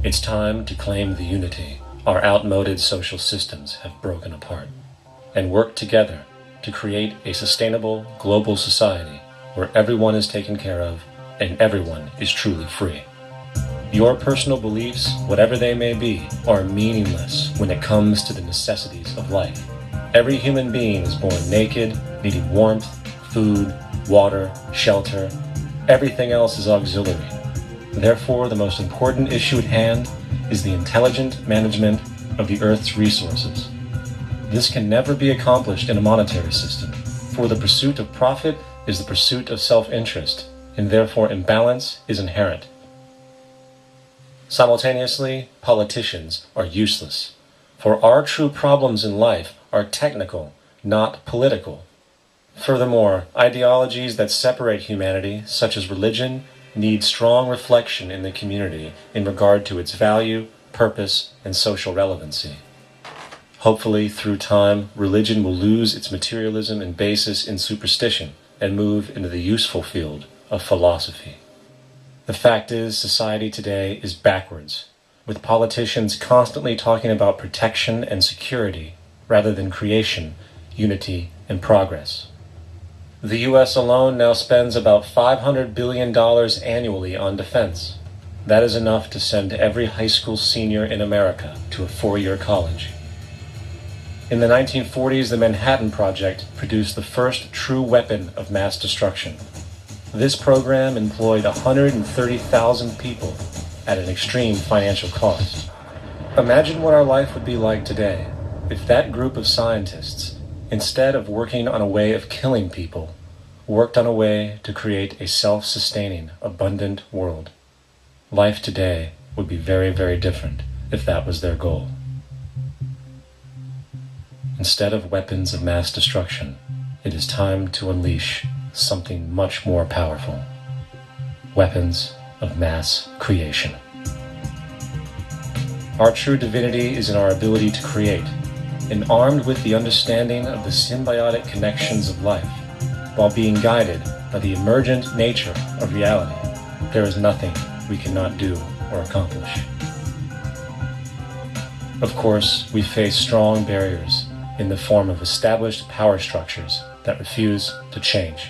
It's time to claim the unity our outmoded social systems have broken apart, and work together to create a sustainable global society where everyone is taken care of and everyone is truly free. Your personal beliefs, whatever they may be, are meaningless when it comes to the necessities of life. Every human being is born naked, needing warmth, food, water, shelter. Everything else is auxiliary. Therefore, the most important issue at hand is the intelligent management of the Earth's resources. This can never be accomplished in a monetary system, for the pursuit of profit is the pursuit of self-interest, and therefore imbalance is inherent. Simultaneously, politicians are useless, for our true problems in life are technical, not political. Furthermore, ideologies that separate humanity, such as religion, need strong reflection in the community in regard to its value, purpose, and social relevancy. Hopefully, through time, religion will lose its materialism and basis in superstition and move into the useful field of philosophy. The fact is, society today is backwards, with politicians constantly talking about protection and security rather than creation, unity, and progress. The U.S. alone now spends about $500 billion annually on defense. That is enough to send every high school senior in America to a 4-year college. In the 1940s, the Manhattan Project produced the first true weapon of mass destruction. This program employed 130,000 people at an extreme financial cost. Imagine what our life would be like today if that group of scientists, instead of working on a way of killing people, worked on a way to create a self-sustaining, abundant world. Life today would be very, very different if that was their goal. Instead of weapons of mass destruction, it is time to unleash something much more powerful. Weapons of mass creation. Our true divinity is in our ability to create, and armed with the understanding of the symbiotic connections of life, while being guided by the emergent nature of reality, there is nothing we cannot do or accomplish. Of course, we face strong barriers in the form of established power structures that refuse to change.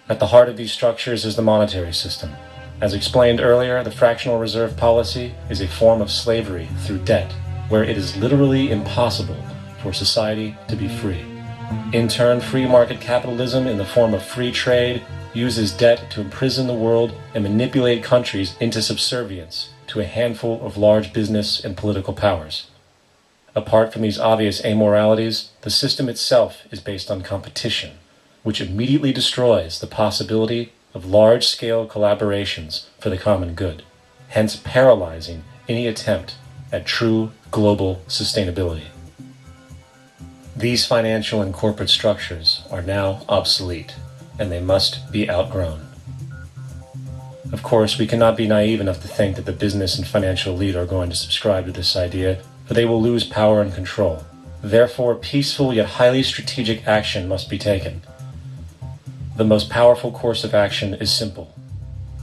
At the heart of these structures is the monetary system. As explained earlier, the fractional reserve policy is a form of slavery through debt, where it is literally impossible for society to be free. In turn, free market capitalism in the form of free trade uses debt to imprison the world and manipulate countries into subservience to a handful of large business and political powers. Apart from these obvious amoralities, the system itself is based on competition, which immediately destroys the possibility of large-scale collaborations for the common good, hence paralyzing any attempt at true global sustainability. These financial and corporate structures are now obsolete, and they must be outgrown. Of course, we cannot be naive enough to think that the business and financial elite are going to subscribe to this idea, for they will lose power and control. Therefore, peaceful yet highly strategic action must be taken. The most powerful course of action is simple.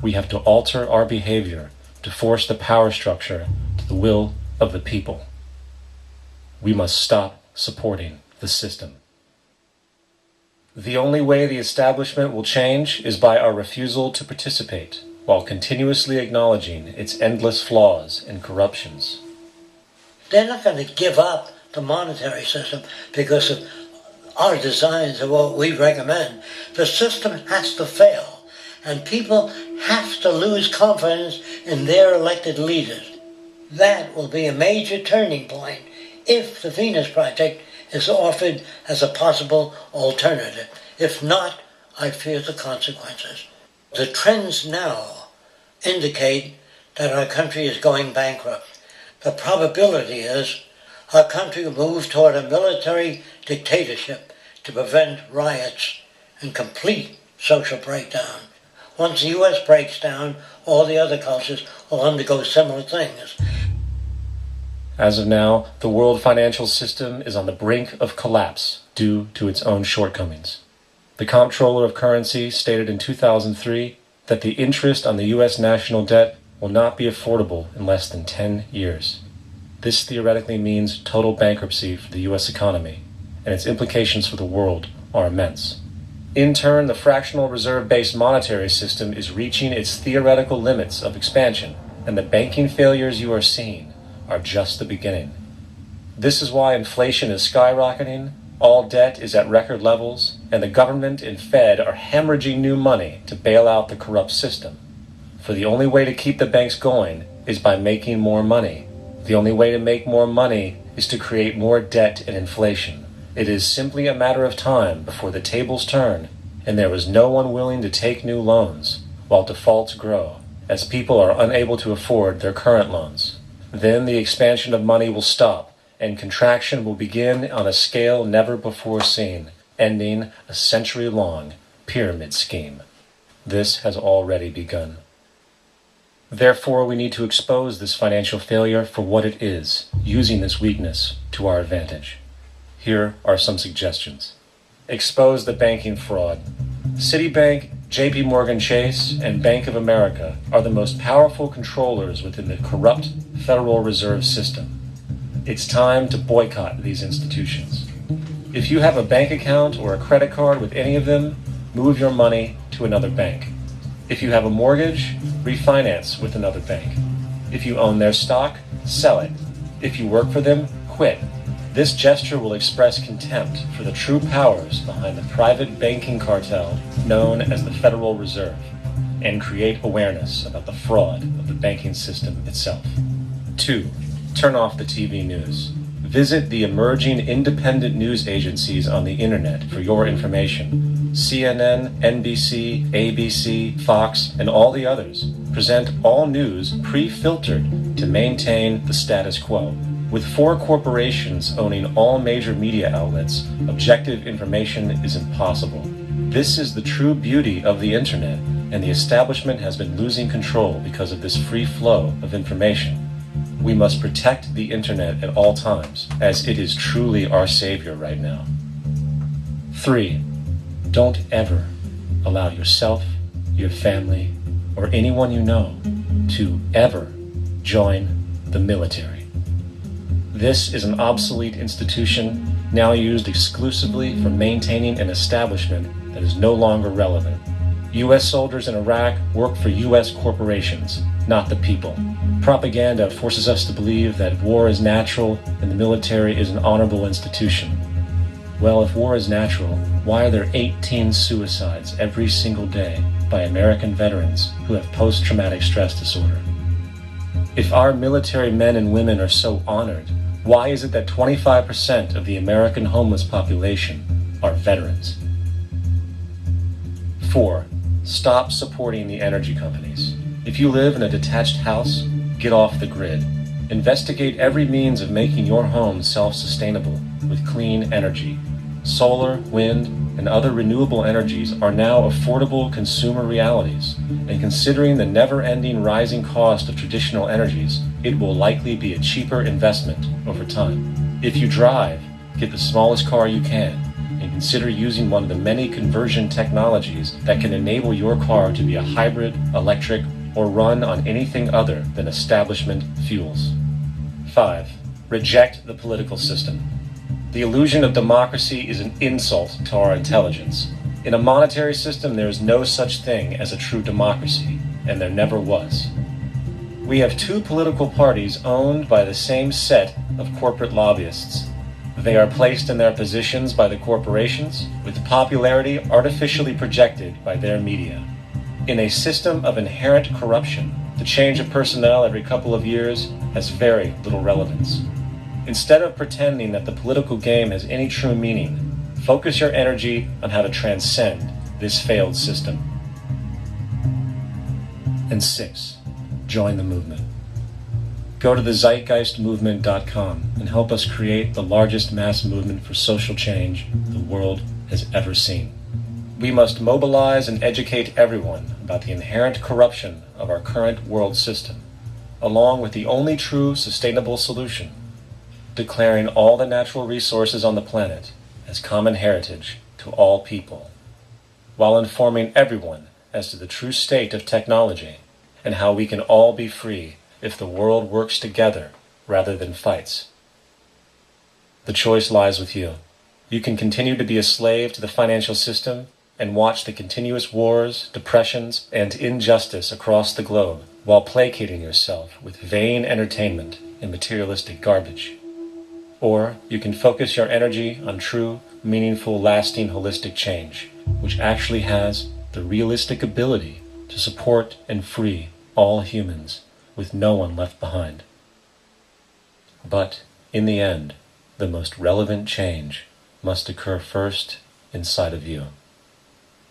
We have to alter our behavior to force the power structure to the will of the people. We must stop supporting the system. The only way the establishment will change is by our refusal to participate, while continuously acknowledging its endless flaws and corruptions. They're not going to give up the monetary system because of our designs of what we recommend. The system has to fail, and people have to lose confidence in their elected leaders. That will be a major turning point if the Venus Project is offered as a possible alternative. If not, I fear the consequences. The trends now indicate that our country is going bankrupt. The probability is our country will move toward a military dictatorship to prevent riots and complete social breakdown. Once the U.S. breaks down, all the other cultures will undergo similar things. As of now, the world financial system is on the brink of collapse due to its own shortcomings. The Comptroller of Currency stated in 2003 that the interest on the U.S. national debt will not be affordable in less than 10 years. This theoretically means total bankruptcy for the U.S. economy, and its implications for the world are immense. In turn, the fractional reserve-based monetary system is reaching its theoretical limits of expansion, and the banking failures you are seeing are just the beginning. This is why inflation is skyrocketing, all debt is at record levels, and the government and Fed are hemorrhaging new money to bail out the corrupt system. For the only way to keep the banks going is by making more money. The only way to make more money is to create more debt and inflation. It is simply a matter of time before the tables turn, and there is no one willing to take new loans, while defaults grow, as people are unable to afford their current loans. Then the expansion of money will stop, and contraction will begin on a scale never before seen, ending a century-long pyramid scheme. This has already begun. Therefore, we need to expose this financial failure for what it is, using this weakness to our advantage. Here are some suggestions. Expose the banking fraud. Citibank, JP Morgan Chase, and Bank of America are the most powerful controllers within the corrupt Federal Reserve System. It's time to boycott these institutions. If you have a bank account or a credit card with any of them, move your money to another bank. If you have a mortgage, refinance with another bank. If you own their stock, sell it. If you work for them, quit. This gesture will express contempt for the true powers behind the private banking cartel known as the Federal Reserve, and create awareness about the fraud of the banking system itself. 2. Turn off the TV news. Visit the emerging independent news agencies on the internet for your information. CNN, NBC, ABC, Fox, and all the others present all news pre-filtered to maintain the status quo. With 4 corporations owning all major media outlets, objective information is impossible. This is the true beauty of the internet, and the establishment has been losing control because of this free flow of information. We must protect the internet at all times, as it is truly our savior right now. 3. Don't ever allow yourself, your family, or anyone you know to ever join the military. This is an obsolete institution now used exclusively for maintaining an establishment that is no longer relevant. U.S. soldiers in Iraq work for U.S. corporations, not the people. Propaganda forces us to believe that war is natural and the military is an honorable institution. Well, if war is natural, why are there 18 suicides every single day by American veterans who have post-traumatic stress disorder? If our military men and women are so honored, why is it that 25% of the American homeless population are veterans? 4. Stop supporting the energy companies. If you live in a detached house, get off the grid. Investigate every means of making your home self-sustainable with clean energy. Solar, wind, and other renewable energies are now affordable consumer realities, and considering the never-ending rising cost of traditional energies, it will likely be a cheaper investment over time. If you drive, get the smallest car you can, and consider using one of the many conversion technologies that can enable your car to be a hybrid, electric, or run on anything other than establishment fuels. 5. Reject the political system. The illusion of democracy is an insult to our intelligence. In a monetary system, there is no such thing as a true democracy, and there never was. We have 2 political parties owned by the same set of corporate lobbyists. They are placed in their positions by the corporations, with popularity artificially projected by their media. In a system of inherent corruption, the change of personnel every couple of years has very little relevance. Instead of pretending that the political game has any true meaning, focus your energy on how to transcend this failed system. And 6. Join the movement. Go to thezeitgeistmovement.com and help us create the largest mass movement for social change the world has ever seen. We must mobilize and educate everyone about the inherent corruption of our current world system, along with the only true sustainable solution: declaring all the natural resources on the planet as common heritage to all people, while informing everyone as to the true state of technology and how we can all be free if the world works together rather than fights. The choice lies with you. You can continue to be a slave to the financial system and watch the continuous wars, depressions, and injustice across the globe while placating yourself with vain entertainment and materialistic garbage. Or you can focus your energy on true, meaningful, lasting, holistic change, which actually has the realistic ability to support and free all humans with no one left behind. But in the end, the most relevant change must occur first inside of you.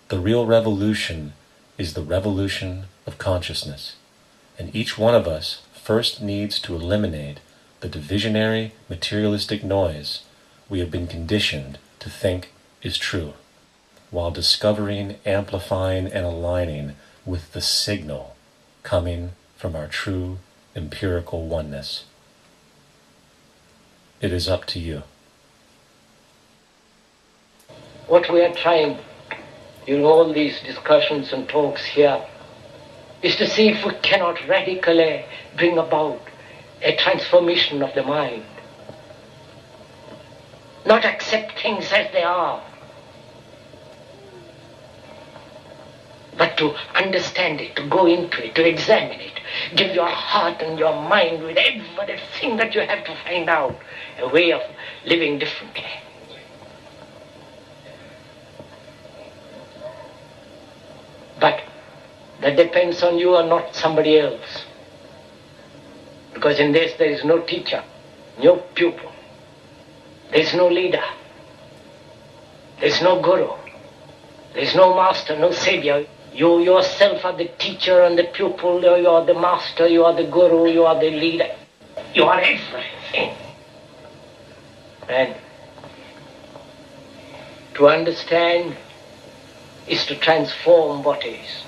The real revolution is the revolution of consciousness, and each one of us first needs to eliminate the divisionary, materialistic noise we have been conditioned to think is true, while discovering, amplifying, and aligning with the signal coming from our true empirical oneness. It is up to you. What we are trying in all these discussions and talks here is to see if we cannot radically bring about a transformation of the mind. Not accept things as they are, but to understand it, to go into it, to examine it. Give your heart and your mind with everything that you have to find out a way of living differently. But that depends on you and not somebody else. Because in this there is no teacher, no pupil. There is no leader. There is no guru. There is no master, no savior. You yourself are the teacher and the pupil. You are the master, you are the guru, you are the leader. You are everything. And to understand is to transform what is.